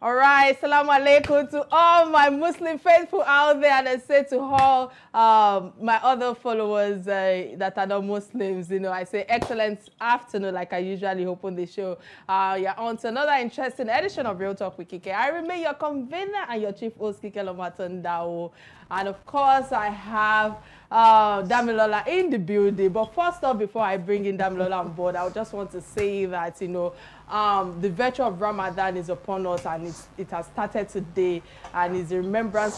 All right, Assalamu alaikum to all my Muslim faithful out there, and I say to all my other followers that are not Muslims, you know, I say excellent afternoon, like I usually open the show. You're on to another interesting edition of Real Talk with Kike. I remain your convener and your chief host, Kike Atanda-Owo. And of course, I have Damilola in the building. But first off, before I bring in Damilola on board, I just want to say that, you know, the virtue of Ramadan is upon us, and it has started today, and it's in remembrance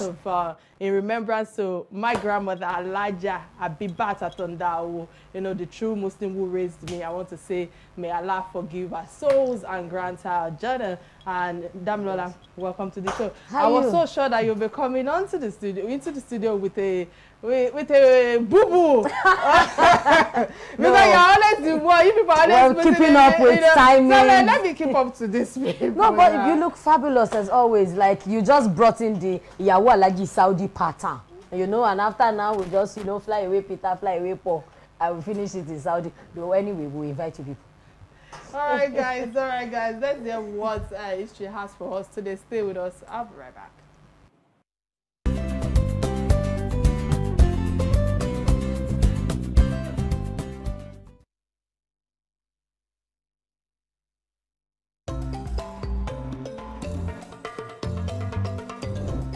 to my grandmother, Alaja Abibat Atanda-Owo, you know, the true Muslim who raised me. I want to say, may Allah forgive our souls and grant her Jannah. And Damilola, welcome to the show. I was so sure that you'll be coming into the studio with a boo-boo. Because you're always the one. You people are always keeping up with timing. So let me keep up to this. No, but you look fabulous as always. Like you just brought in the Yawalagi Saudi pattern, you know. And after now, we just, you know, fly away Peter, fly away Paul. I will finish it in Saudi. But anyway, we'll invite you people. All right, guys. Let's hear what history has for us today. Stay with us. I'll be right back.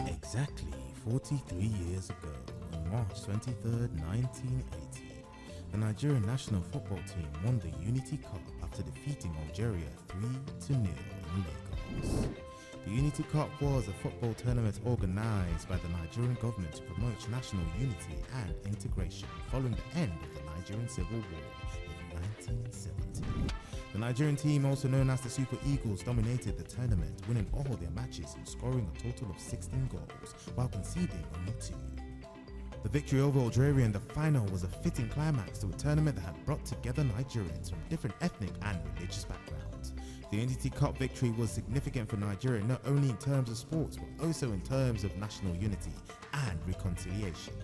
Exactly 43 years ago, on March 23rd, 1980, the Nigerian national football team won the Unity Cup after defeating Algeria 3-0 in Lagos. The Unity Cup was a football tournament organized by the Nigerian government to promote national unity and integration following the end of the Nigerian Civil War in 1970. The Nigerian team, also known as the Super Eagles, dominated the tournament, winning all their matches and scoring a total of 16 goals, while conceding only 2. The victory over Algeria in the final was a fitting climax to a tournament that had brought together Nigerians from different ethnic and religious backgrounds. The Unity Cup victory was significant for Nigeria not only in terms of sports, but also in terms of national unity and reconciliation.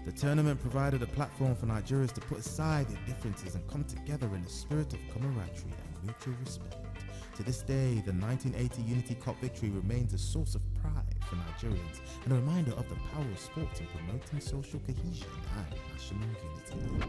The tournament provided a platform for Nigerians to put aside their differences and come together in a spirit of camaraderie and mutual respect. To this day, the 1980 Unity Cup victory remains a source of pride for Nigerians and a reminder of the power of sports in promoting social cohesion and national unity.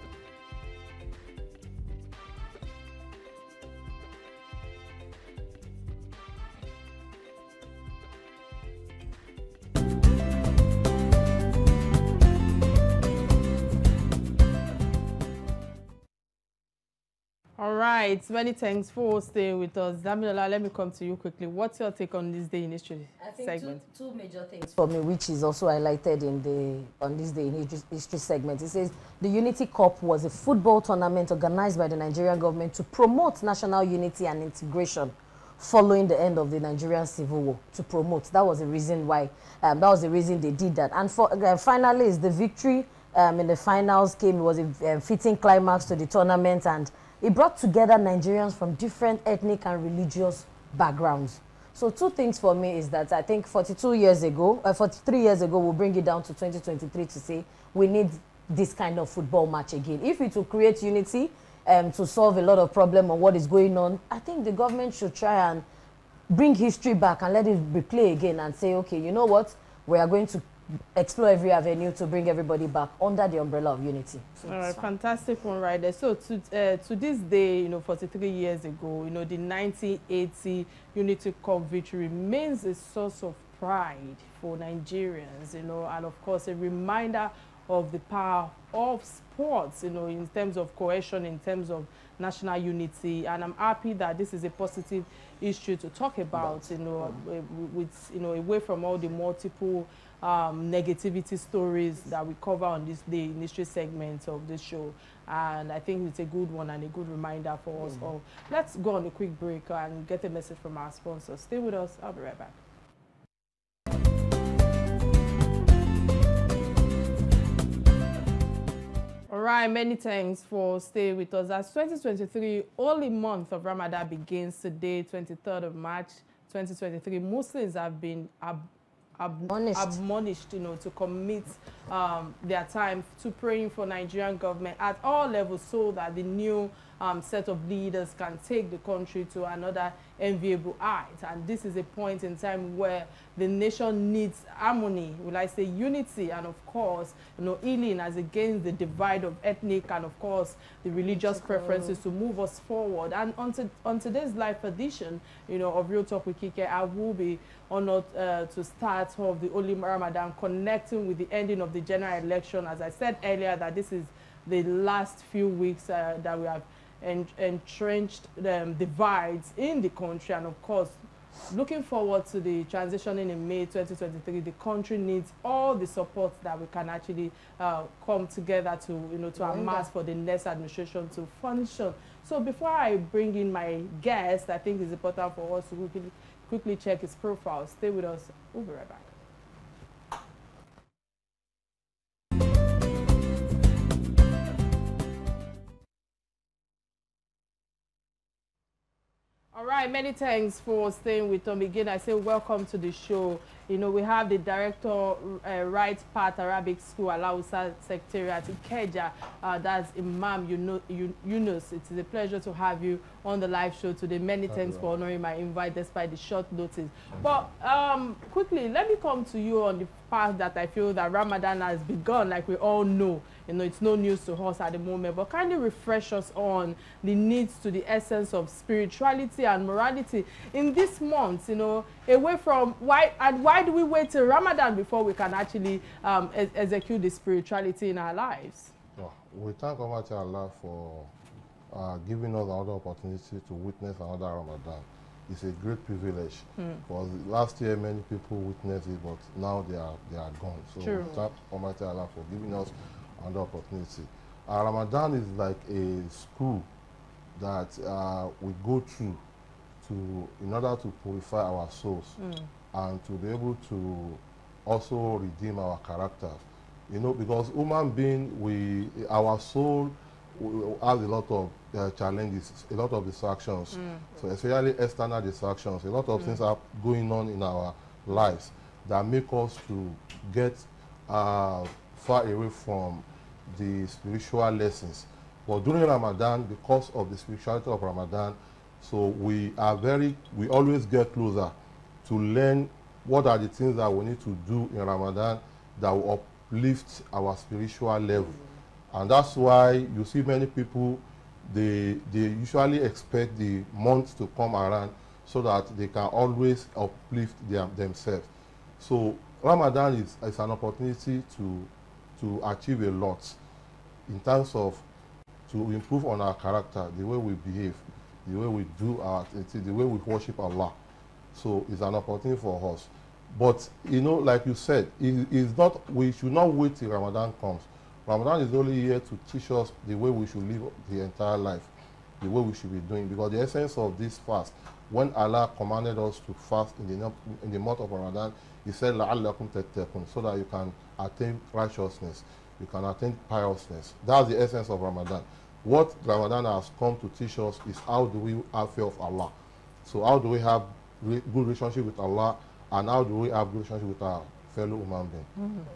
All right, many thanks for staying with us. Damilola, let me come to you quickly. What's your take on this day in history segment? Two major things for me, which is also highlighted in on this day in history segment. It says the Unity Cup was a football tournament organized by the Nigerian government to promote national unity and integration following the end of the Nigerian Civil War. To promote, that was the reason why. That was the reason they did that. And for finally, is the victory in the finals came. It was a fitting climax to the tournament, and it brought together Nigerians from different ethnic and religious backgrounds. So two things for me is that I think 43 years ago, we'll bring it down to 2023 to say we need this kind of football match again. If it will create unity to solve a lot of problems on what is going on, I think the government should try and bring history back and let it replay again and say, okay, you know what, we are going to explore every avenue to bring everybody back under the umbrella of unity. So all right, fantastic one right there. So to this day, you know, 43 years ago, you know, the 1980 Unity Cup victory remains a source of pride for Nigerians, you know, and of course a reminder of the power of sports, you know, in terms of cohesion, in terms of national unity. And I'm happy that this is a positive issue to talk about, you know, with, you know, away from all the multiple negativity stories that we cover on this day in history segments of this show. And I think it's a good one and a good reminder for us all. Let's go on a quick break and get a message from our sponsors. Stay with us. I'll be right back. All right, many thanks for staying with us. As 2023, holy month of Ramadan begins today, 23rd of March, 2023. Muslims have been admonished, you know, to commit their time to praying for Nigerian government at all levels, so that the new set of leaders can take the country to another enviable height. And this is a point in time where the nation needs harmony, will I say unity, and of course, healing as against the divide of ethnic and of course the religious preferences to move us forward. And on today's live edition, of Real Talk with Kike, I will be honored to start off the Holy Ramadan, connecting with the ending of the general election. As I said earlier, that this is the last few weeks that we have entrenched divides in the country, and of course looking forward to the transitioning in May 2023. The country needs all the support that we can actually come together to to amass for the next administration to function. So before I bring in my guest, I think it's important for us to quickly check his profile. Stay with us. We'll be right back. All right, many thanks for staying with us. Again, I say welcome to the show. We have the director, Right Path Arabic School, Alausa Secretariat, Ikeja. That's Imam Yunus. It is a pleasure to have you on the live show today. Many thanks for honoring my invite despite the short notice. But quickly, let me come to you on the fact that I feel that Ramadan has begun, like we all know. It's no news to us at the moment, but kindly refresh us on the needs to the essence of spirituality and morality in this month, away from why do we wait till Ramadan before we can actually execute the spirituality in our lives? Well, we thank Almighty Allah for giving us another opportunity to witness another Ramadan. It's a great privilege. Because last year many people witnessed it, but now they are gone. So we thank Almighty Allah for giving us another opportunity. Ramadan is like a school that we go through in order to purify our souls and to be able to also redeem our character. Because human being, our soul has a lot of challenges, a lot of distractions. So especially external distractions, a lot of things are going on in our lives that make us to get far away from the spiritual lessons. But during Ramadan, because of the spirituality of Ramadan, so we always get closer to learn what are the things that we need to do in Ramadan that will uplift our spiritual level. And that's why you see many people, they usually expect the month to come around so that they can always uplift themselves. So Ramadan is an opportunity to achieve a lot in terms of to improve on our character, the way we behave, the way we do our activity, the way we worship Allah. So it's an opportunity for us. But like you said, we should not wait till Ramadan comes. Ramadan is only here to teach us the way we should live the entire life, the way we should be doing. Because the essence of this fast, when Allah commanded us to fast in the month of Ramadan, He said, لَعَلَّكُمْ تَتَّقُونَ, so that you can attain righteousness, you can attain piousness. That's the essence of Ramadan. What Ramadan has come to teach us is how do we have fear of Allah. So how do we have good relationship with Allah, and how do we have good relationship with our fellow human being?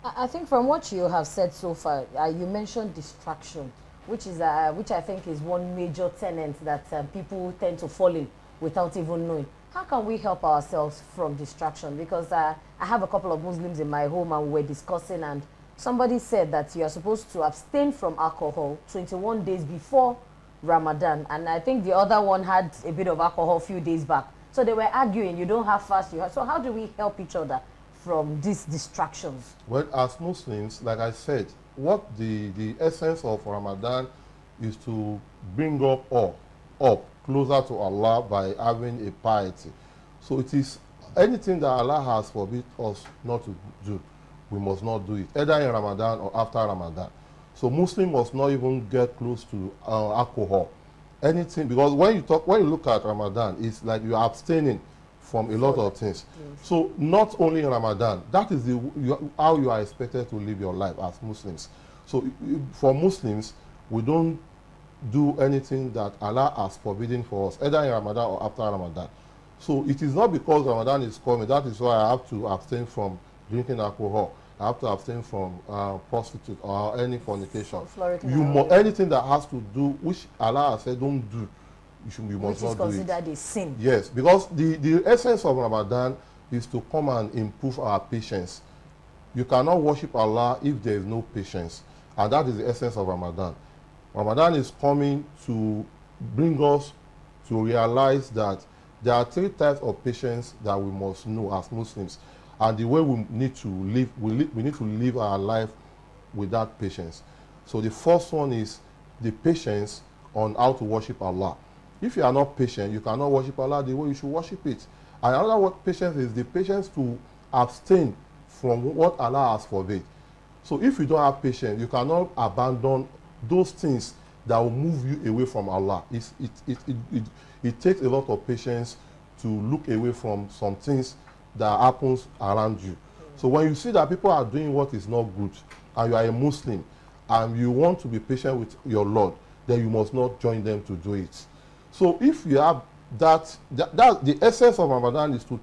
I think from what you have said so far, you mentioned distraction, which I think is one major tenet that people tend to fall in without even knowing. How can we help ourselves from distraction? Because I have a couple of Muslims in my home and we're discussing, and somebody said that you are supposed to abstain from alcohol 21 days before Ramadan, and I think the other one had a bit of alcohol a few days back. So they were arguing, you don't have fast, you have. So how do we help each other from these distractions? Well, as Muslims, like I said, what the essence of Ramadan is to bring up closer to Allah by having a piety. So it is anything that Allah has forbid us not to do, we must not do it, either in Ramadan or after Ramadan. So Muslim must not even get close to alcohol, anything, because when you look at Ramadan, it's like you are abstaining from a lot of things. Yes. So not only in Ramadan, that is how you are expected to live your life as Muslims. So for Muslims, we don't do anything that Allah has forbidden for us, either in Ramadan or after Ramadan. So it is not because Ramadan is coming, that is why I have to abstain from drinking alcohol. I have to abstain from prostitute or any fornication. So anything that has to do, which Allah has said don't do, you must not do it. Which is considered a sin. Yes, because the essence of Ramadan is to come and improve our patience. You cannot worship Allah if there is no patience. And that is the essence of Ramadan. Ramadan is coming to bring us to realize that there are 3 types of patience that we must know as Muslims. And the way we need to live, we need to live our life with that patience. So the first one is the patience on how to worship Allah. If you are not patient, you cannot worship Allah the way you should worship it. And another word patience is the patience to abstain from what Allah has forbid. So if you don't have patience, you cannot abandon those things that will move you away from Allah. It takes a lot of patience to look away from some things that happens around you. So when you see that people are doing what is not good, and you are a Muslim, and you want to be patient with your Lord, then you must not join them to do it. So if you have that the essence of Ramadan is to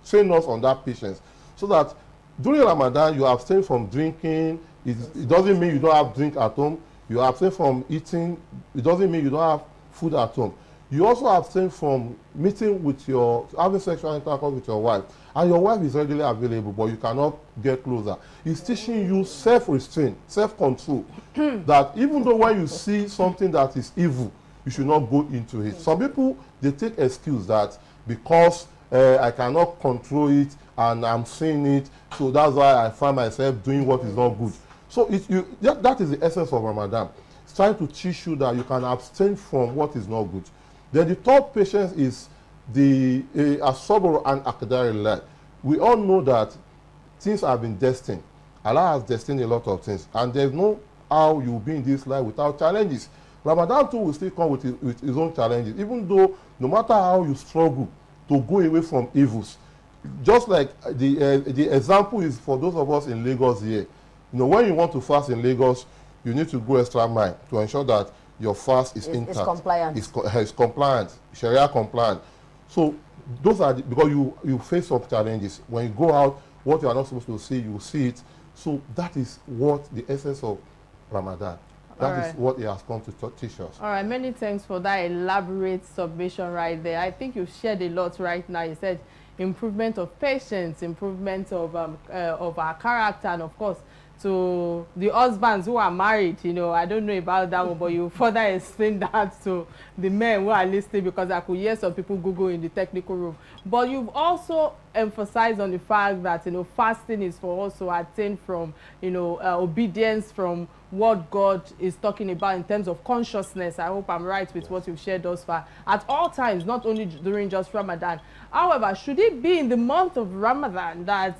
train us on that patience, so that during Ramadan you abstain from drinking. It doesn't mean you don't have drink at home. You abstain from eating. It doesn't mean you don't have food at home. You also abstain from having sexual intercourse with your wife. And your wife is readily available, but you cannot get closer. It's teaching you self-restraint, self-control. That even though when you see something that is evil, you should not go into it. Some people, they take excuse that because I cannot control it and I'm seeing it, so that's why I find myself doing what is not good. So that is the essence of Ramadan. It's trying to teach you that you can abstain from what is not good. Then the third patience is the as-sabr and aqdarillah. We all know that things have been destined. Allah has destined a lot of things, and there's no how you will be in this life without challenges. Ramadan too will still come with his own challenges, even though no matter how you struggle to go away from evils. Just like the example is for those of us in Lagos here. You know, when you want to fast in Lagos, you need to go extra mile to ensure that your fast is intact. It's compliant. It's compliant, Sharia compliant. So those are because you face some challenges. When you go out, what you are not supposed to see, you see it. So that is what the essence of Ramadan. That is what he has come to teach us. All right, many thanks for that elaborate submission right there. I think you've shared a lot right now. You said improvement of patience, improvement of our character, and of course, to the husbands who are married, you know, I don't know about that one, but you further explain that to the men who are listening, because I could hear some people Google in the technical room. But you've also emphasized on the fact that, you know, fasting is for us to attain from, you know, obedience from what God is talking about in terms of consciousness. I hope I'm right with what you've shared thus far. At all times, not only during just Ramadan. However, should it be in the month of Ramadan that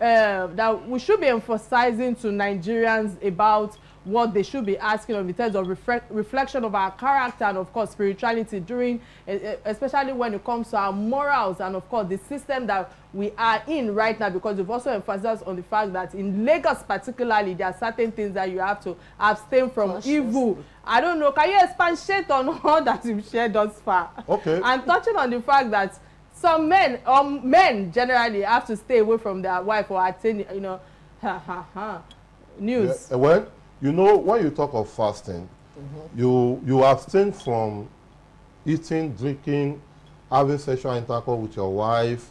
that we should be emphasizing to Nigerians about what they should be asking of in terms of reflection of our character and of course spirituality during, especially when it comes to our morals and of course the system that we are in right now, because you've also emphasized on the fact that in Lagos particularly there are certain things that you have to abstain from evil. I don't know, can you expatiate on all that you've shared thus far? Okay. And touching on the fact that some men generally have to stay away from their wife or attain, you know, news. Yeah. Well, you know, when you talk of fasting, you abstain from eating, drinking, having sexual intercourse with your wife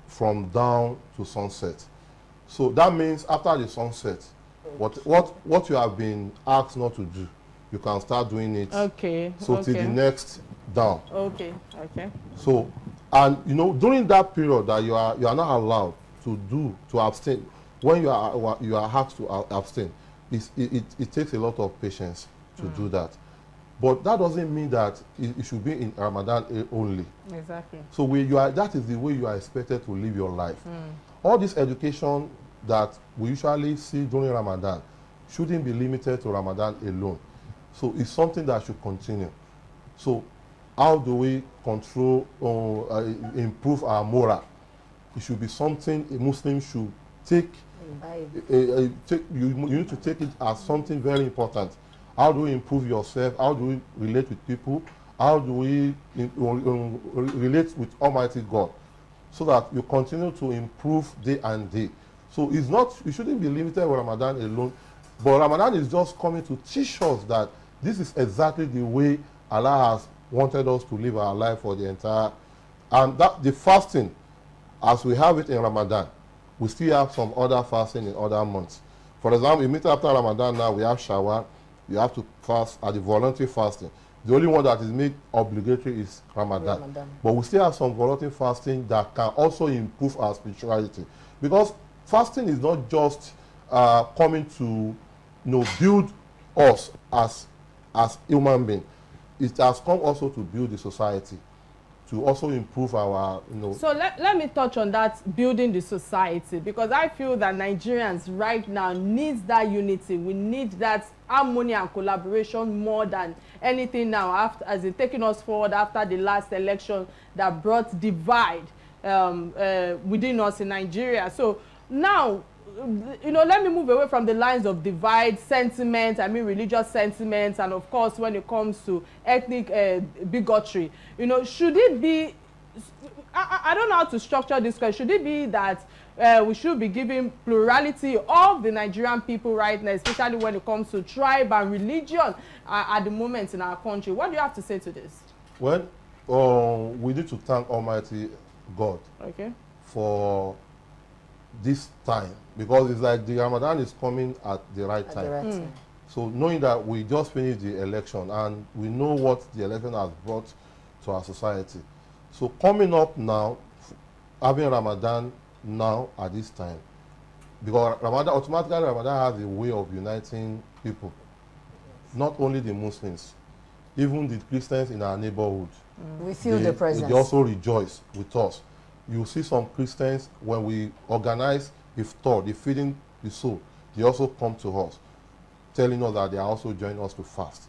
from dawn to sunset. So that means after the sunset, what you have been asked not to do, you can start doing it. Okay. So till the next dawn. Okay. Okay. So, and you know, during that period that you are not allowed to abstain, when you are asked to abstain, it takes a lot of patience to do that. But that doesn't mean that it should be in Ramadan only. Exactly. So that is the way you are expected to live your life. All this education that we usually see during Ramadan shouldn't be limited to Ramadan alone. So it's something that should continue. So how do we control or improve our moral? It should be something a Muslim should take. You need to take it as something very important. How do we improve yourself? How do we relate with people? How do we relate with Almighty God? So that you continue to improve day and day. So it's not, we shouldn't be limited with Ramadan alone, but Ramadan is just coming to teach us that this is exactly the way Allah has wanted us to live our life for the entire, and that the fasting, as we have it in Ramadan, we still have some other fasting in other months. For example, immediately after Ramadan now, we have Shawwal, you have to fast at the voluntary fasting. The only one that is made obligatory is Ramadan. But we still have some voluntary fasting that can also improve our spirituality. Because fasting is not just coming to build us as human beings. It has come also to build the society, to also improve our, So let me touch on that, building the society, because I feel that Nigerians right now need that unity. We need that harmony and collaboration more than anything now, after, as in taking us forward after the last election that brought divide within us in Nigeria. So now, let me move away from the lines of divide, sentiment, I mean religious sentiments, and of course when it comes to ethnic bigotry. Should it be, I don't know how to structure this question. Should it be that we should be giving plurality of the Nigerian people right now, especially when it comes to tribe and religion at the moment in our country? What do you have to say to this? Well, we need to thank Almighty God for this time, because it's like the Ramadan is coming at the right time. So knowing that we just finished the election and we know what the election has brought to our society. So coming up now, having Ramadan now at this time, because automatically Ramadan has a way of uniting people, not only the Muslims, even the Christians in our neighborhood. We feel the presence. They also rejoice with us. You see some Christians, when we organize iftar, the feeding the soul, they also come to us, telling us that they are also joining us to fast.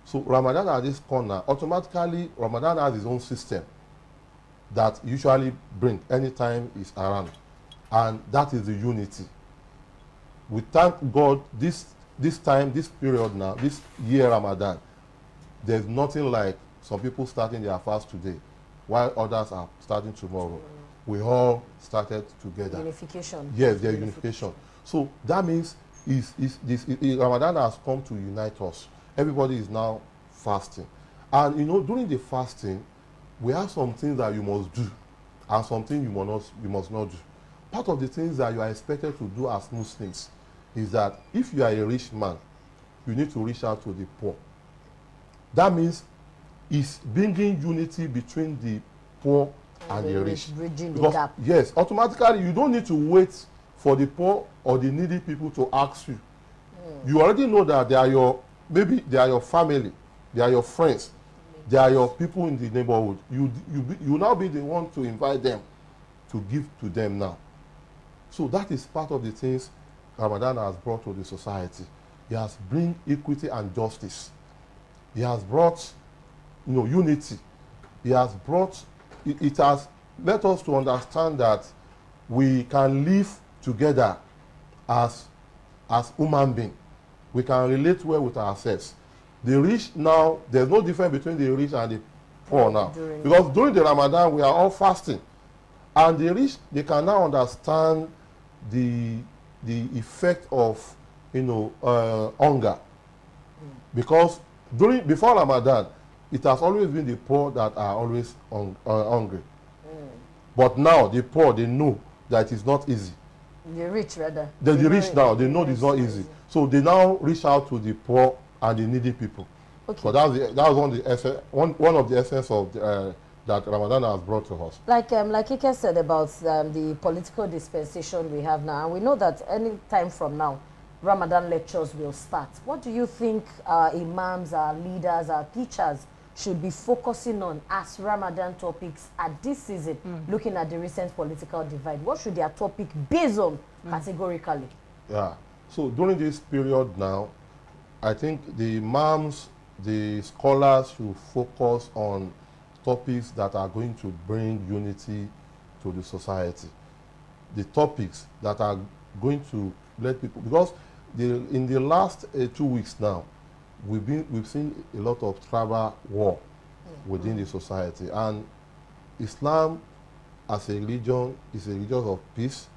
So Ramadan at this corner, automatically Ramadan has its own system that usually bring anytime it's around, and that is the unity. We thank God this time, this period now, this year Ramadan, there's nothing like some people starting their fast today while others are starting tomorrow. We all started together. Unification. Yes, there's unification. So that means Ramadan has come to unite us. Everybody is now fasting. And during the fasting, we have some things that you must do and some things you must not do. Part of the things that you are expected to do as Muslims is that if you are a rich man, you need to reach out to the poor. That means it's bringing unity between the poor and the rich. Bridging the gap. Yes, automatically you don't need to wait for the poor or the needy people to ask you. You already know that they are your family, they are your friends, they are your people in the neighborhood. You now be the one to invite them, to give to them now. So that is part of the things Ramadan has brought to the society. He has bring equity and justice. He has brought unity. He has brought, it has let us to understand that we can live together as human beings. We can relate well with ourselves. The rich now, there's no difference between the rich and the poor now. Because during the Ramadan, we are all fasting. And the rich, they can now understand the effect of, hunger. Because before Ramadan, it has always been the poor that are always hungry. But now, the poor, they know that it is not easy. The rich, rather. The rich now, they know it's not easy. So they now reach out to the poor and the needy people. Okay. So that was one of the essence of that Ramadan has brought to us. Like Kike said about the political dispensation we have now, and we know that any time from now, Ramadan lectures will start. What do you think our imams, our leaders, our teachers should be focusing on as Ramadan topics at this season, looking at the recent political divide? What should their topic base on categorically? Yeah. So during this period now, I think the imams, the scholars should focus on topics that are going to bring unity to the society. The topics that are going to let people, because in the last 2 weeks now, we've seen a lot of tribal war within the society, and Islam as a religion is a religion of peace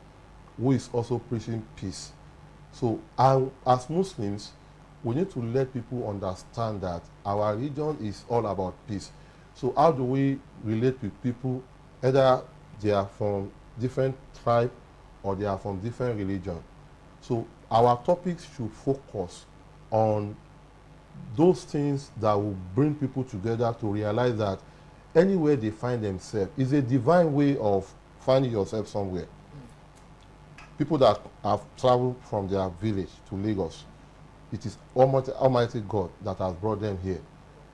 who is also preaching peace. So as Muslims, we need to let people understand that our religion is all about peace. So how do we relate with people, either they are from different tribe or they are from different religion? So our topics should focus on those things that will bring people together to realize that anywhere they find themselves is a divine way of finding yourself somewhere. People that have traveled from their village to Lagos, it is Almighty God that has brought them here.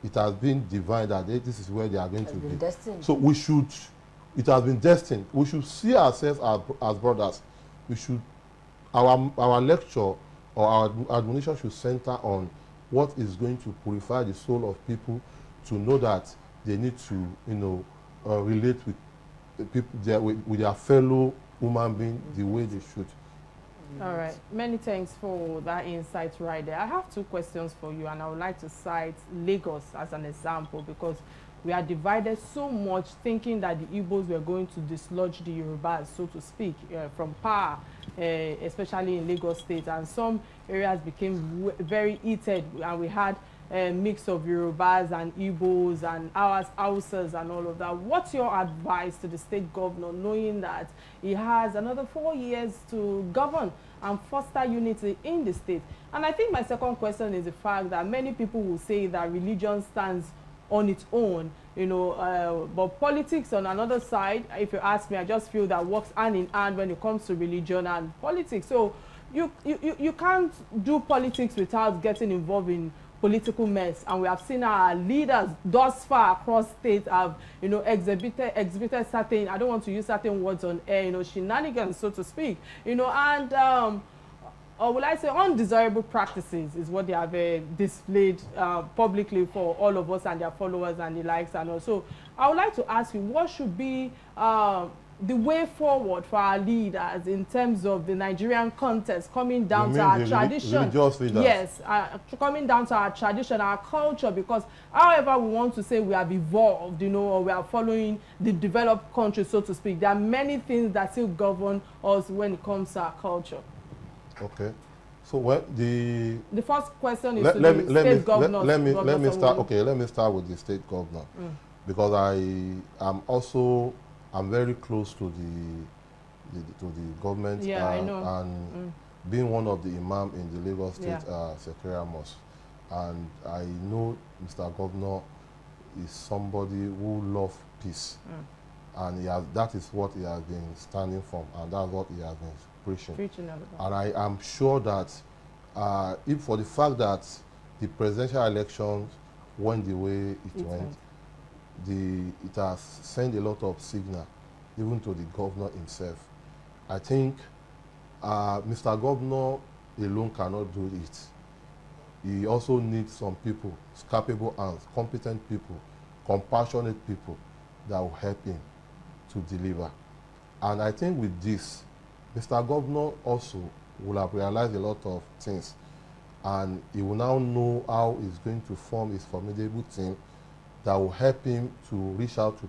It has been divine that this is where they are going to be. Destined. So we should, it has been destined. We should see ourselves as brothers. We should, our lecture or our admonition should center on what is going to purify the soul of people to know that they need to, relate with the people, with their fellow human being the way they should. All right. Many thanks for that insight right there. I have two questions for you, and I would like to cite Lagos as an example, because we are divided so much, thinking that the Igbos were going to dislodge the Yorubas, so to speak, from power, especially in Lagos State. And some areas became very heated, and we had a mix of Yorubas and Igbos and Hausas and all of that. What's your advice to the state governor, knowing that he has another 4 years to govern and foster unity in the state? And I think my second question is the fact that many people will say that religion stands on its own, but politics on another side, if you ask me, I just feel that works hand in hand when it comes to religion and politics. So you can't do politics without getting involved in political mess, and we have seen our leaders thus far across states have exhibited certain, I don't want to use certain words on air, shenanigans, so to speak, and or will I say undesirable practices is what they have displayed publicly for all of us and their followers and the likes. And also I would like to ask you, what should be the way forward for our leaders in terms of the Nigerian context, coming down to our tradition? Religious leaders. Yes, coming down to our tradition, our culture, because however we want to say we have evolved, or we are following the developed countries, so to speak, there are many things that still govern us when it comes to our culture. Okay. So when the first question is to the state governor. Let me start. Okay, let me start with the state governor, because I'm very close to the government. Yeah, I know. And being one of the imam in the Lagos State Secretariat Mosque, and I know Mr. Governor is somebody who loves peace, and that is what he has been standing for, and that's what he has been preaching. And I am sure that if for the fact that the presidential elections went the way it went, it has sent a lot of signal even to the governor himself. I think Mr. Governor alone cannot do it. He also needs some people, capable hands, competent people, compassionate people that will help him to deliver. And I think with this, Mr. Governor also will have realized a lot of things, and he will now know how he's going to form his formidable team that will help him to reach out to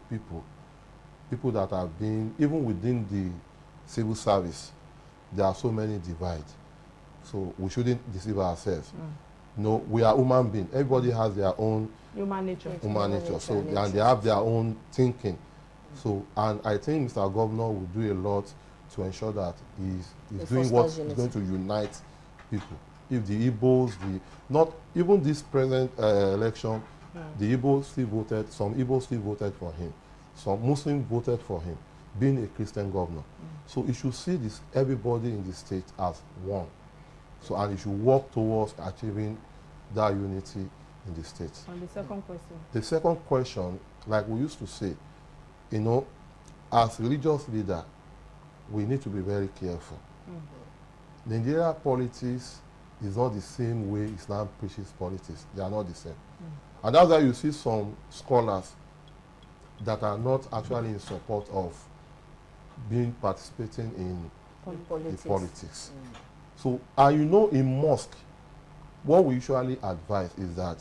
people that have been, even within the civil service, there are so many divides. So we shouldn't deceive ourselves. No, we are human beings. Everybody has their own human nature. So and they have their own thinking. So, and I think Mr. Governor will do a lot to ensure that he's doing what is going to unite people. If the Igbos, not even this present election, the Igbos still voted, some Igbos still voted for him. Some Muslims voted for him, being a Christian governor. So he should see this, everybody in the state as one. So, and he should work towards achieving that unity in the state. And the second question? The second question, like we used to say, as religious leader, we need to be very careful. Nigeria politics is not the same way Islam preaches politics. They are not the same. And that's why you see some scholars that are not actually in support of participating in politics. So, in mosque, what we usually advise is that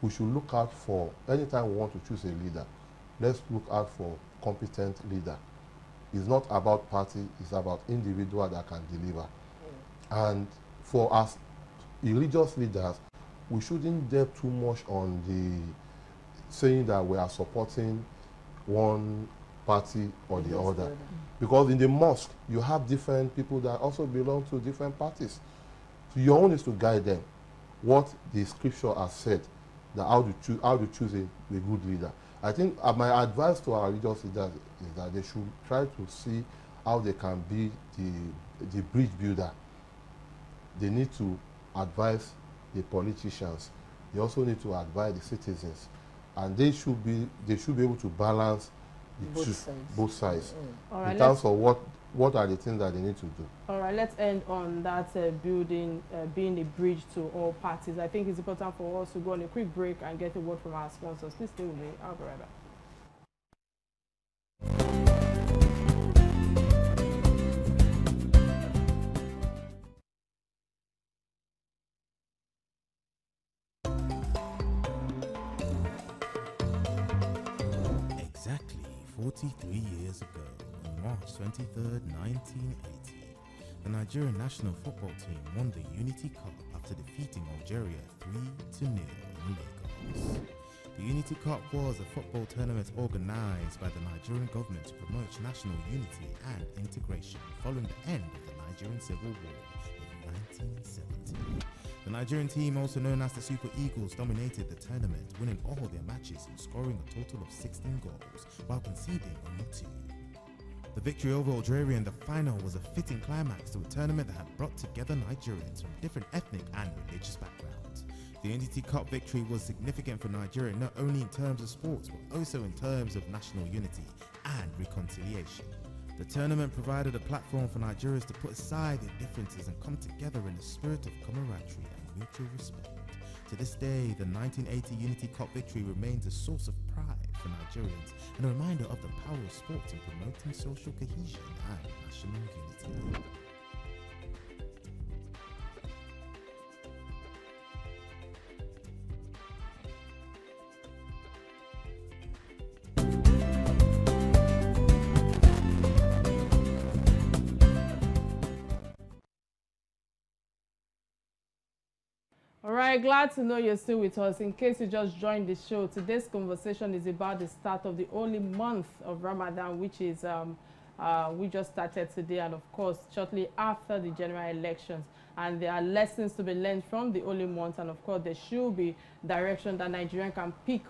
we should look out for, anytime we want to choose a leader, let's look out for competent leader. It's not about party, it's about individual that can deliver. And for us religious leaders, we shouldn't delve too much on the saying that we are supporting one party or the other. Because in the mosque, you have different people that also belong to different parties. So your own is to guide them what the scripture has said, that how to choose a good leader. I think my advice to our religious leaders is that they should try to see how they can be the bridge builder. They need to advise the politicians. They also need to advise the citizens, and they should be able to balance both sides in terms of what are the things that they need to do. All right, let's end on that being a bridge to all parties. I think it's important for us to go on a quick break and get a word from our sponsors. Please stay with me. I'll be right back. Exactly 43 years ago, on March 23rd, 1980, the Nigerian national football team won the Unity Cup after defeating Algeria 3-0 in Lagos. The Unity Cup was a football tournament organized by the Nigerian government to promote national unity and integration following the end of the Nigerian Civil War in 1970. The Nigerian team, also known as the Super Eagles, dominated the tournament, winning all their matches and scoring a total of 16 goals while conceding only 2. The victory over Algeria in the final was a fitting climax to a tournament that had brought together Nigerians from different ethnic and religious backgrounds. The Unity Cup victory was significant for Nigeria not only in terms of sports but also in terms of national unity and reconciliation. The tournament provided a platform for Nigerians to put aside their differences and come together in a spirit of camaraderie and mutual respect. To this day, the 1980 Unity Cup victory remains a source of pride for Nigerians and a reminder of the power of sports in promoting social cohesion and national unity. All right, glad to know you're still with us. In case you just joined the show, today's conversation is about the start of the holy month of Ramadan, which is we just started today, and of course shortly after the general elections. And there are lessons to be learned from the holy month, and of course there should be direction that Nigerian can pick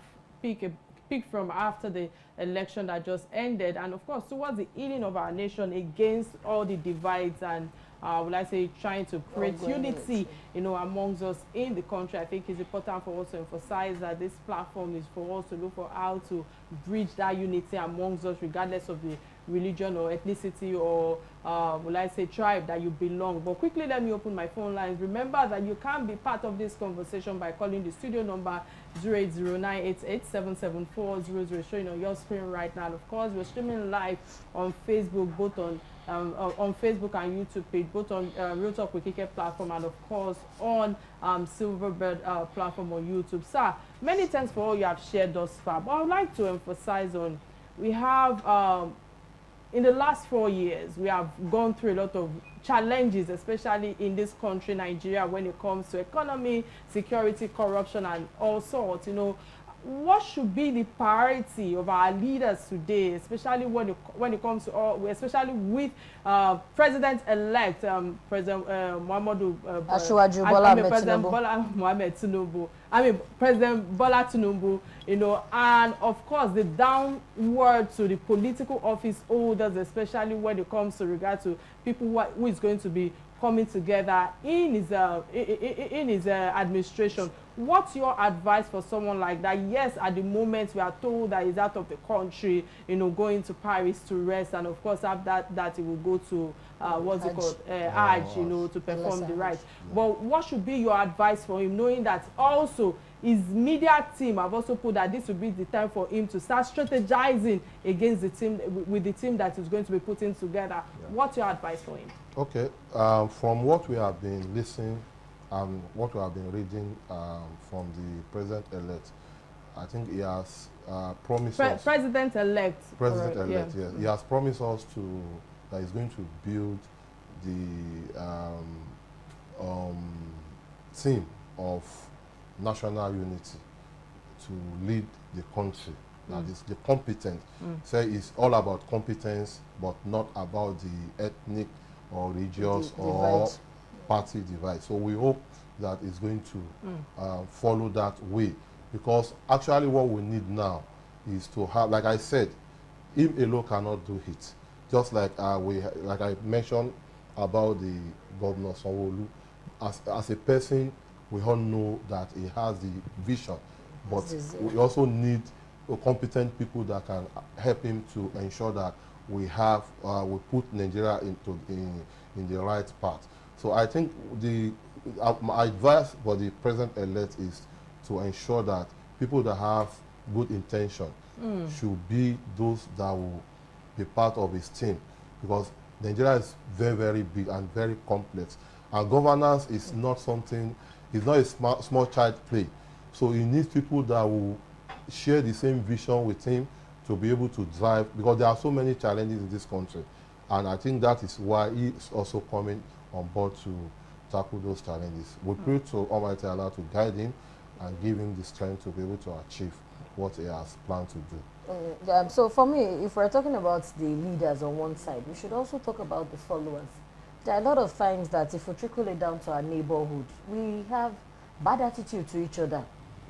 from after the election that just ended, and of course towards the healing of our nation against all the divides and will I say trying to create unity, you know, amongst us in the country. I think it's important for us to emphasize that this platform is for us to look for how to bridge that unity amongst us, regardless of the religion or ethnicity or will I say tribe that you belong. But quickly, let me open my phone lines. Remember that you can be part of this conversation by calling the studio number 08098877400 showing on your screen right now. And of course, we're streaming live on Facebook, both on Facebook and YouTube page, both on Real Talk with Kike platform and of course on Silverbird platform on YouTube. Sir, many thanks for all you have shared thus far, but I would like to emphasize on, we have in the last 4 years, we have gone through a lot of challenges, especially in this country, Nigeria, when it comes to economy, security, corruption, and all sorts. You know, what should be the priority of our leaders today, especially when it comes to all, especially with President-elect President President Bola Tinubu, you know, and of course the downward to the political office holders, especially when it comes to regard to people who is going to be coming together in his administration. What's your advice for someone like that? Yes, at the moment we are told that he's out of the country, you know, going to Paris to rest, and of course after that he will go to what's it called, Hajj, you know, to perform the rites. But what should be your advice for him, knowing that also his media team have also put that this will be the time for him to start strategizing against the team, with the team that is going to be putting together? What's your advice for him? Okay, from what we have been listening, what we have been reading from the president-elect, I think he has promised us. President-elect. President-elect, yes. He has promised us that he's going to build the theme of national unity to lead the country. That is the competence. So it's all about competence, but not about the ethnic or religious or party divide. So we hope that it's going to follow that way, because actually what we need now is to have, like I said, him alone cannot do it. Just like like I mentioned about the governor Sanwo-Olu, as a person, we all know that he has the vision, but we also need competent people that can help him to ensure that we put Nigeria in the right path. So I think my advice for the president-elect is to ensure that people that have good intention should be those that will be part of his team, because Nigeria is very, very big and very complex, and governance is not something, it's not a small child play. So he needs people that will share the same vision with him to be able to drive, because there are so many challenges in this country, and I think that is why he is also coming on board to tackle those challenges. We pray to Almighty Allah to guide him and give him the strength to be able to achieve what he has planned to do. So for me, if we're talking about the leaders on one side, we should also talk about the followers. There are a lot of times that if we trickle it down to our neighborhood, we have bad attitude to each other.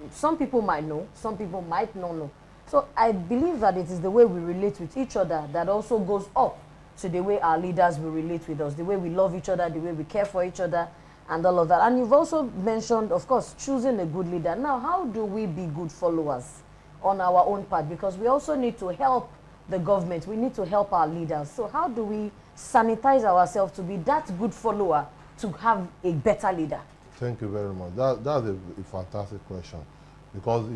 Some people might know, some people might not know. So I believe that it is the way we relate with each other that also goes up to the way our leaders will relate with us, the way we love each other, the way we care for each other, and all of that. And you've also mentioned, of course, choosing a good leader. Now, how do we be good followers on our own part? Because we also need to help the government. We need to help our leaders. So how do we sanitize ourselves to be that good follower to have a better leader? Thank you very much. That's a fantastic question, because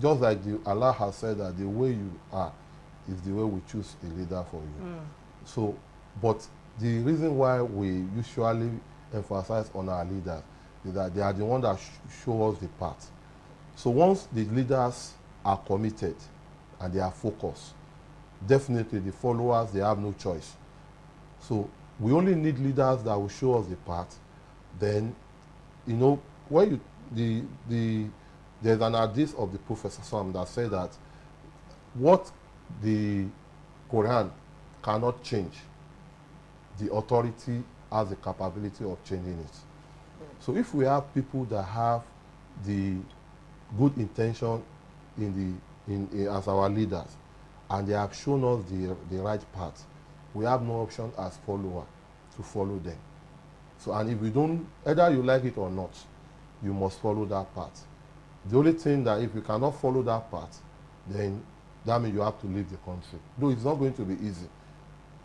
just like Allah has said that the way you are is the way we choose a leader for you. So, but the reason why we usually emphasize on our leaders is that they are the ones that show us the path. So once the leaders are committed and they are focused, definitely the followers, they have no choice. So we only need leaders that will show us the path. Then, you know, when there's an hadith of the Prophet that said that what the Quran cannot change, the authority has the capability of changing it. So if we have people that have the good intention as our leaders, and they have shown us the right path, we have no option as follower to follow them. So, and if we don't, either you like it or not, you must follow that path. The only thing that if you cannot follow that path, then that means you have to leave the country. Though it's not going to be easy,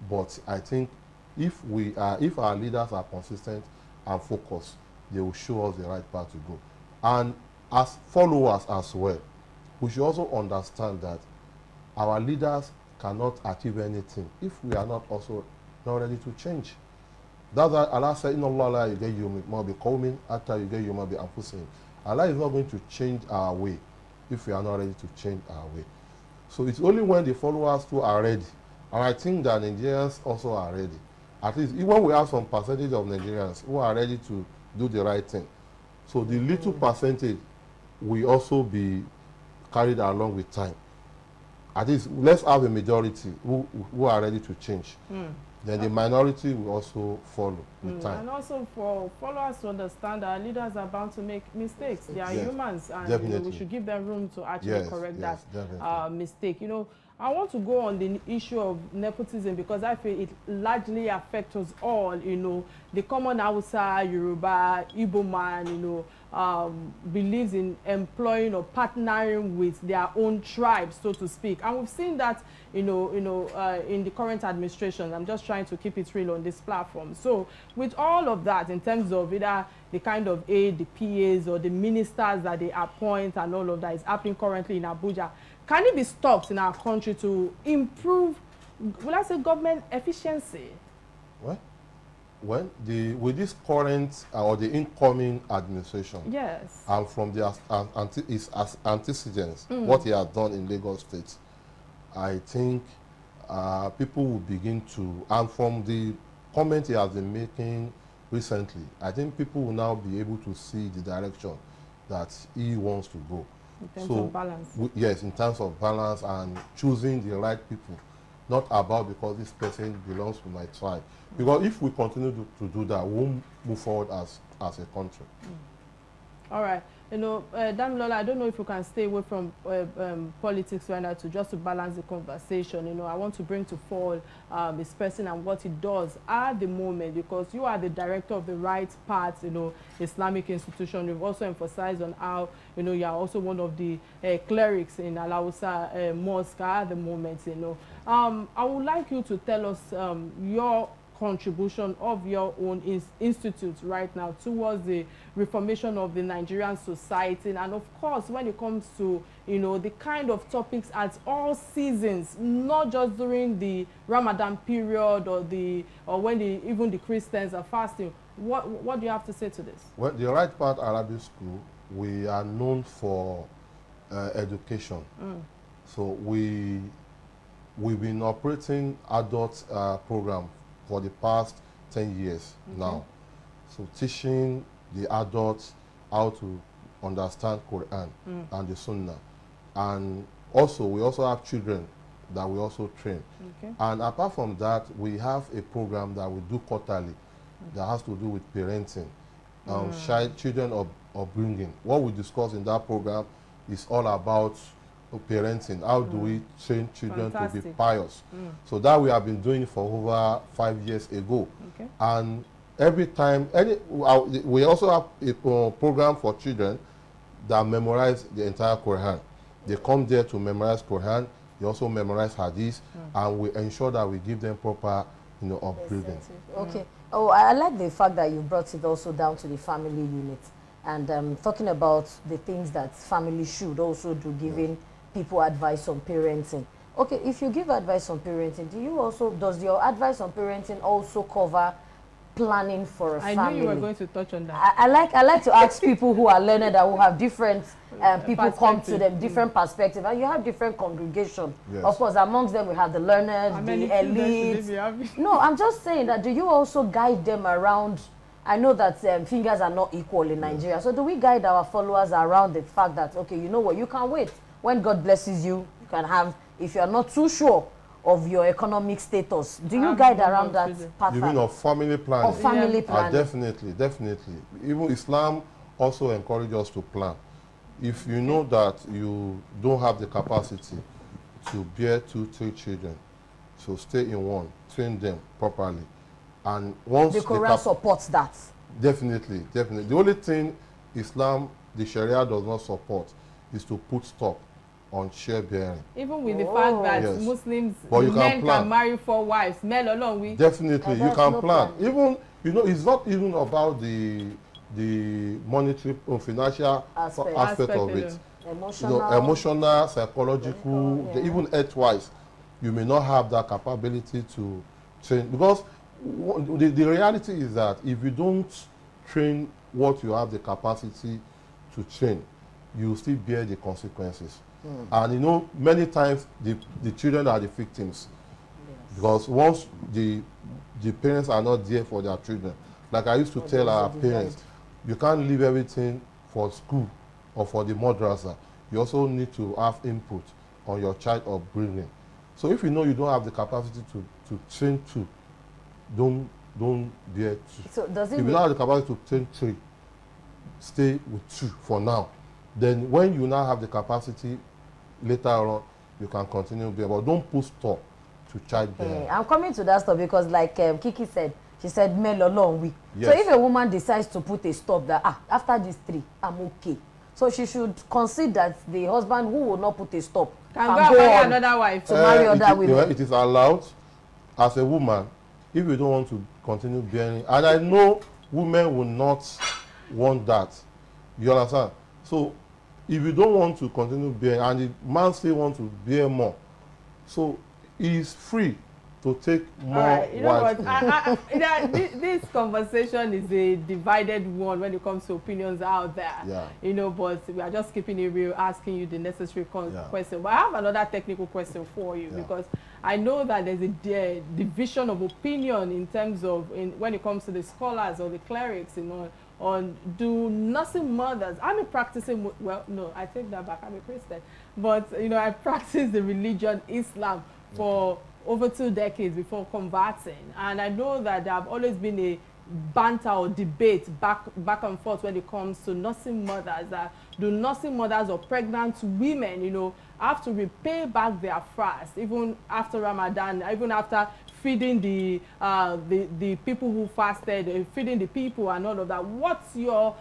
but I think if our leaders are consistent and focused, they will show us the right path to go. And as followers as well, we should also understand that our leaders cannot achieve anything if we are not also not ready to change. That's why Allah said, "Inna Allah la yughayyiru ma biqawmin hatta yughayyiru ma bi anfusihim." Allah is not going to change our way if we are not ready to change our way. So it's only when the followers too are ready, and I think that Nigerians also are ready. At least even we have some percentage of Nigerians who are ready to do the right thing. So the little percentage will also be carried along with time. At least let's have a majority who are ready to change. Then the minority will also follow with time. And also for followers to understand that our leaders are bound to make mistakes. They are humans, and you know, we should give them room to actually correct that mistake. You know, I want to go on the issue of nepotism, because I feel it largely affects us all. You know, the common Hausa, Yoruba, Igbo man, you know, believes in employing or partnering with their own tribe, so to speak. And we've seen that, in the current administration. I'm just trying to keep it real on this platform. So with all of that, in terms of either the kind of aid, the PAs, or the ministers that they appoint, and all of that is happening currently in Abuja, can it be stopped in our country to improve, will I say, government efficiency? What? When with this current or the incoming administration, yes, and from the his antecedents, what he has done in Lagos State, I think people will begin to, and from the comment he has been making recently, I think people will now be able to see the direction that he wants to go. in terms of balance. Yes, in terms of balance and choosing the right people, not about because this person belongs to my tribe. Because if we continue to do that, we won't move forward as a country. All right. You know, Damilola, I don't know if you can stay away from politics right now just to balance the conversation. You know, I want to bring to fall this person and what he does at the moment, because you are the director of the Right Path, you know, Islamic institution. You've also emphasized on how, you know, you are also one of the clerics in Alausa Mosque at the moment, you know. I would like you to tell us your contribution of your own institute right now towards the reformation of the Nigerian society, and of course when it comes to, you know, the kind of topics at all seasons, not just during the Ramadan period or when even the Christians are fasting. What do you have to say to this? Well, the Right Path Arabic School, we are known for education. So we've been operating adult program for the past 10 years now. So teaching the adults how to understand Quran and the Sunnah. And also, we also have children that we also train. And apart from that, we have a program that we do quarterly that has to do with parenting, children upbringing. What we discuss in that program is all about parenting. How do we train children to be pious? So that we have been doing for over 5 years ago. And every time, we also have a program for children that memorize the entire Quran. They come there to memorize Quran. They also memorize Hadith, and we ensure that we give them proper, you know, upbringing. Okay. Oh, I like the fact that you brought it also down to the family unit, and talking about the things that families should also do, giving people advice on parenting. Okay, if you give advice on parenting, does your advice on parenting also cover planning for a family? I knew you were going to touch on that. I like to ask people who are learned and who have different people come to them, different perspective, and you have different congregation. Of course, amongst them we have the learned, the elite. No, I'm just saying that, do you also guide them around? I know that fingers are not equal in Nigeria, so do we guide our followers around the fact that, okay, you know what, you can wait. When God blesses you, you can have, if you are not too sure of your economic status, do you guide around that pattern? You mean of family planning? Of family planning. Definitely. Even Islam also encourages us to plan. If you know that you don't have the capacity to bear 2-3 children, so stay in one, train them properly. And once the Quran supports that. Definitely. The only thing Islam, the Sharia does not support is to put stop on share bearing. Even with the fact that Muslims, men can marry 4 wives, men alone we. Definitely, you can plan. Even, you know, it's not even about the monetary or financial aspect of it. Emotional, psychological, even health-wise, you may not have that capability to train. Because the reality is that if you don't train what you have the capacity to train, you still bear the consequences. And you know, many times the children are the victims. Because once the parents are not there for their children, like I used to tell our parents, you can't leave everything for school or for the madrasa. You also need to have input on your child upbringing. So if you know you don't have the capacity to train 2, don't bear 2. So does it if you don't have the capacity to train 3, stay with 2 for now. Then when you now have the capacity, later on, you can continue bear. But don't put stop to childbearing. I'm coming to that stuff because, like Kike said, she said male alone week. So if a woman decides to put a stop that, after these 3, I'm okay. So she should consider that the husband who will not put a stop can go marry another wife. To marry other women. It is allowed as a woman if you don't want to continue bearing. And I know women will not want that. You understand? So if you don't want to continue bearing and the man still wants to bear more, so he is free to take more. All right, you know what? widespread. This conversation is a divided one when it comes to opinions out there. Yeah. You know, but we are just keeping it real, asking you the necessary Yeah. question. But I have another technical question for you, Yeah. because I know that there's a division of opinion in terms of when it comes to the scholars or the clerics, you know, on do nursing mothers. I'm a practicing, well, no, I take that back. I'm a Christian, but you know, I practice the religion Islam for over 2 decades before converting, and I know that there have always been a banter or debate back and forth when it comes to nursing mothers. Do nursing mothers or pregnant women, you know, have to repay back their fast even after Ramadan, even after feeding the people who fasted, feeding the people and all of that? What's your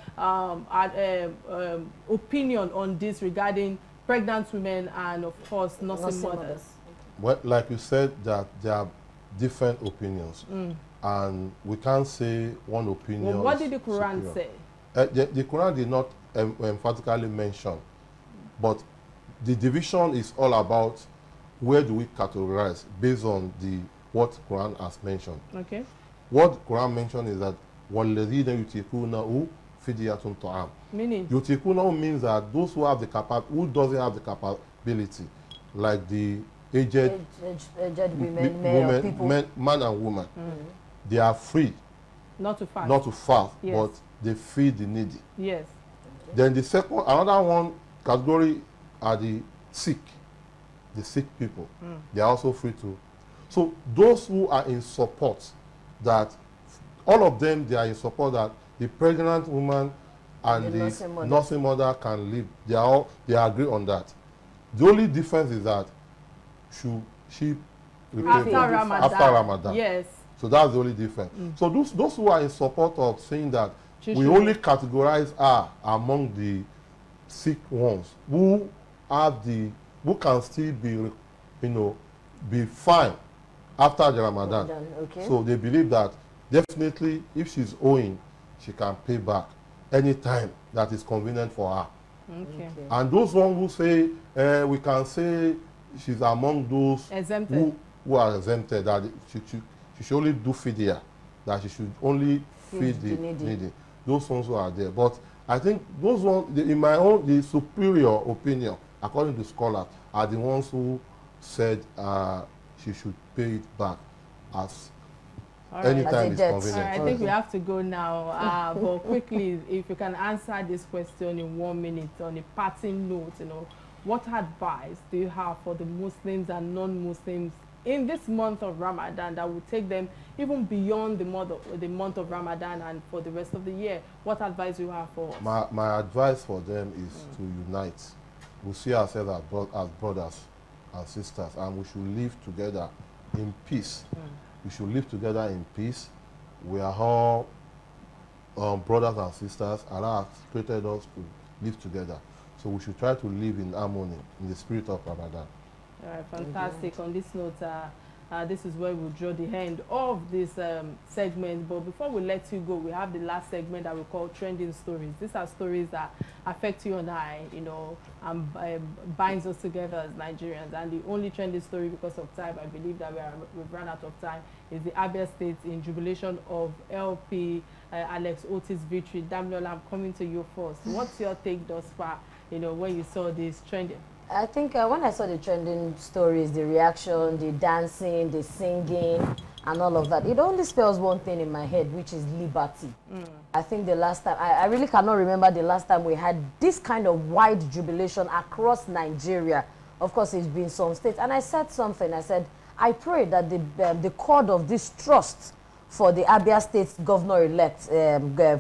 opinion on this regarding pregnant women and, of course, nursing mothers? Well, like you said, that there are different opinions, and we can't say one opinion. Well, what did the Quran say? The Quran did not emphatically mention, but the division is all about where do we categorize based on what Quran has mentioned. Okay. What Quran mentioned is that وَالَّذِينَ يُتِيقُونَهُ فِدْيَةٌ طَعَامٌ. Meaning? Yutikunahu means that those who have the who doesn't have the capability, like the aged women, male people. Man and woman, they are free Not to fast. not to fast, Yes. but they feed the needy. Yes. Then the second, another one category are the sick people. They are also free to. So those who are in support, that all of them, they are in support that the pregnant woman and the nursing mother can live. They agree on that. The only difference is that should she After Ramadan. Yes. So that's the only difference. So those who are in support of saying that we should. only categorize her among the sick ones who can still be, be fine after the Ramadan. Okay. So they believe that definitely if she's owing, she can pay back anytime that is convenient for her. Okay. And those ones who say, we can say she's among those Exempted. who are exempted, that she should only do fidya, that she should only feed the needy. Those ones who are there. But I think those ones, in my own, the superior opinion, according to scholars, are the ones who said she should pay it back as anytime it's convenient. All right, I think we have to go now. But quickly, if you can answer this question in 1 minute on a parting note, what advice do you have for the Muslims and non-Muslims in this month of Ramadan that will take them even beyond the month of Ramadan and for the rest of the year? What advice do you have for us? My advice for them is to unite. We see ourselves as brothers and sisters, and we should live together in peace. We should live together in peace. We are all brothers and sisters. Allah has created us to live together. So we should try to live in harmony in the spirit of Ramadan. All right, fantastic. On this note, this is where we'll draw the end of this segment. But before we let you go, we have the last segment that we call Trending Stories. These are stories that affect you and I, and binds us together as Nigerians. And the only trending story, because of time, I believe that we've run out of time, is the Abia State in jubilation of LP Alex Otis' victory. Damilola, I'm coming to you first. What's your take thus far, when you saw this trending? I think when I saw the trending stories, the reaction, the dancing, the singing, and all of that, it only spells one thing in my head, which is liberty. I think the last time, I really cannot remember the last time we had this kind of wide jubilation across Nigeria. Of course, it's been some states. And I said something. I said, I pray that the cord of this trust for the Abia State governor-elect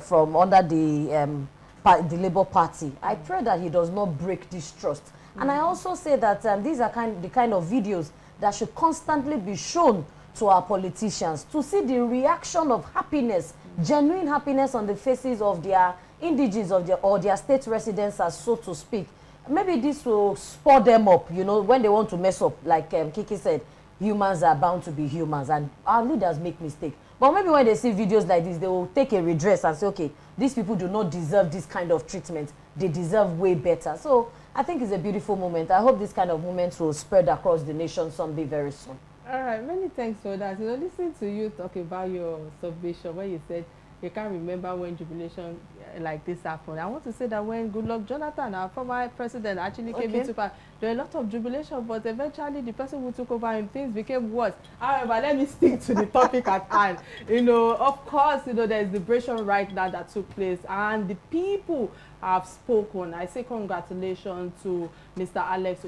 from under the Labour Party, I pray that he does not break this trust. And I also say that these are the kind of videos that should constantly be shown to our politicians to see the reaction of happiness, genuine happiness on the faces of their indigenes or their state residents, as so to speak. Maybe this will spur them up, when they want to mess up. Like Kike said, humans are bound to be humans and our leaders make mistakes. But maybe when they see videos like this, they will take a redress and say, okay, these people do not deserve this kind of treatment. They deserve way better. So I think it's a beautiful moment. I hope this kind of moments will spread across the nation someday very soon. All right, many thanks for that. You know, listening to you talk about your submission when you said you can't remember when jubilation like this happened. I want to say that when Goodluck Jonathan, our former president, actually came into power, there were a lot of jubilation, but eventually the person who took over and things became worse. However, let me stick to the topic at hand. You know, of course, you know, there's liberation right now that took place, and the people have spoken. I say congratulations to Mr. Alex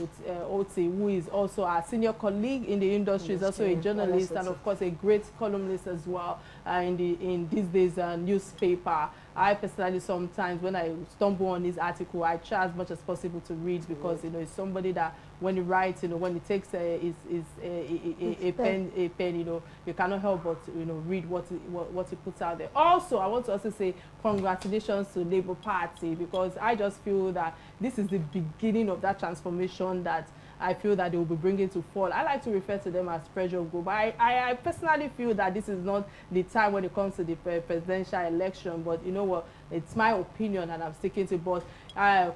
Oti, who is also a senior colleague in the industry, is also a journalist and of course a great columnist as well in these days newspaper. I personally sometimes when I stumble on this article, I try as much as possible to read because you know it's somebody that when he writes, you know, when he takes a pen, you know, you cannot help but you know read what he puts out there. Also, I want to also say congratulations to Labour Party because I just feel that this is the beginning of that transformation that I feel that they will be bringing to fall. I like to refer to them as pressure group. I personally feel that this is not the time when it comes to the presidential election, but you know what, it's my opinion and I'm sticking to it. But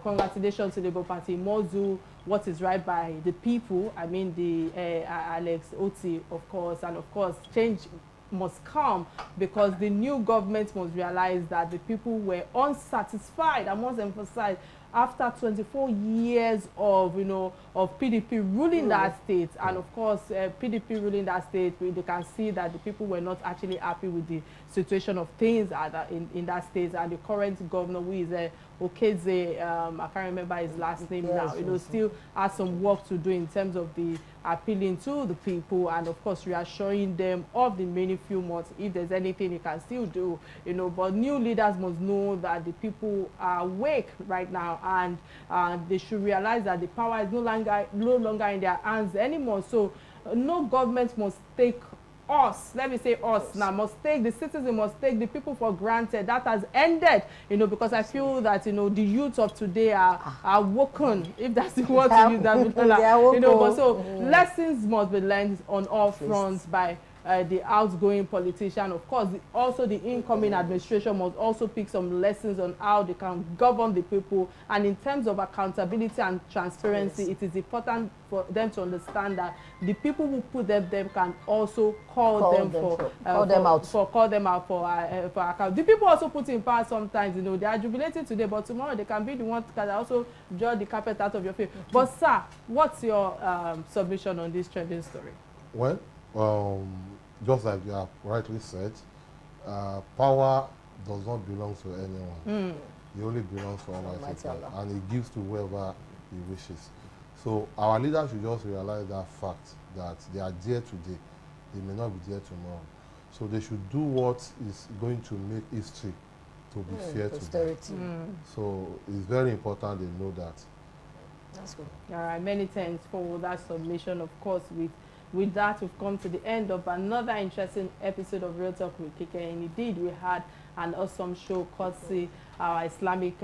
congratulations to the Labour Party. More do what is right by the people. I mean the Alex Oti, of course, and of course change must come because the new government must realize that the people were unsatisfied. I must emphasize after 24 years of, you know, of PDP ruling that state, and of course PDP ruling that state, they can see that the people were not actually happy with the situation of things in that state, and the current governor, who is Okeze, I can't remember his last name now, you know, still has some work to do in terms of the appealing to the people and of course reassuring them of the many few months if there's anything you can still do, you know. But new leaders must know that the people are awake right now, and they should realize that the power is no longer in their hands anymore. So no government must take us, let me say us now, must take, the citizen must take the people for granted. That has ended, you know, because I feel that, you know, the youth of today are woken, if that's the word to use, that you know, but so lessons must be learned on all fronts by the outgoing politician. Of course, also the incoming administration must also pick some lessons on how they can govern the people. And in terms of accountability and transparency, it is important for them to understand that the people who put them can also call them out for account. The people also put in power sometimes, you know, they are jubilating today, but tomorrow they can be the ones that also draw the carpet out of your face. But sir, what's your submission on this trending story? Well, just like you have rightly said, power does not belong to anyone. It only belongs to Almighty God, and it gives to whoever he wishes. So our leaders should just realize that fact, that they are there today, they may not be there tomorrow. So they should do what is going to make history to be fair to them. So it's very important they know that. That's good. All right, many thanks for that submission. Of course, with that, we've come to the end of another interesting episode of Real Talk with Kike. And indeed, we had an awesome show, courtesy our Islamic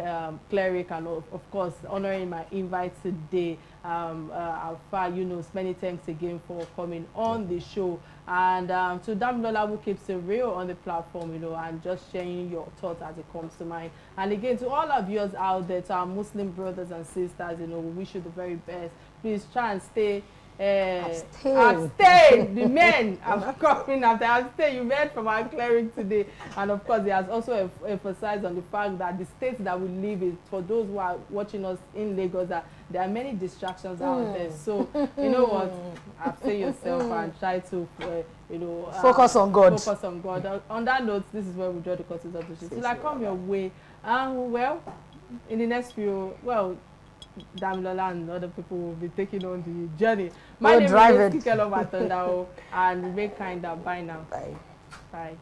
cleric, and of course, honoring my invite today, Ustadh Yunus. Many thanks again for coming on the show. And to Damilola, who keeps it real on the platform, you know, and just sharing your thoughts as it comes to mind. And again, to all of viewers out there, to our Muslim brothers and sisters, you know, we wish you the very best. Please try and stay abstain. The men are coming after abstain. You heard from our cleric today, and of course he has also emphasized on the fact that the state that we live in, for those who are watching us in Lagos, that there are many distractions out there. So you know what, abstain yourself and try to you know, focus on God. Focus on God. On that note, this is where we draw the curtains of the show. So like, come your way, well, in the next few, well, Damilola and other people will be taking on the journey. My name is Kike of Atanda-Owo, and remain kind. Bye now. Bye. Bye.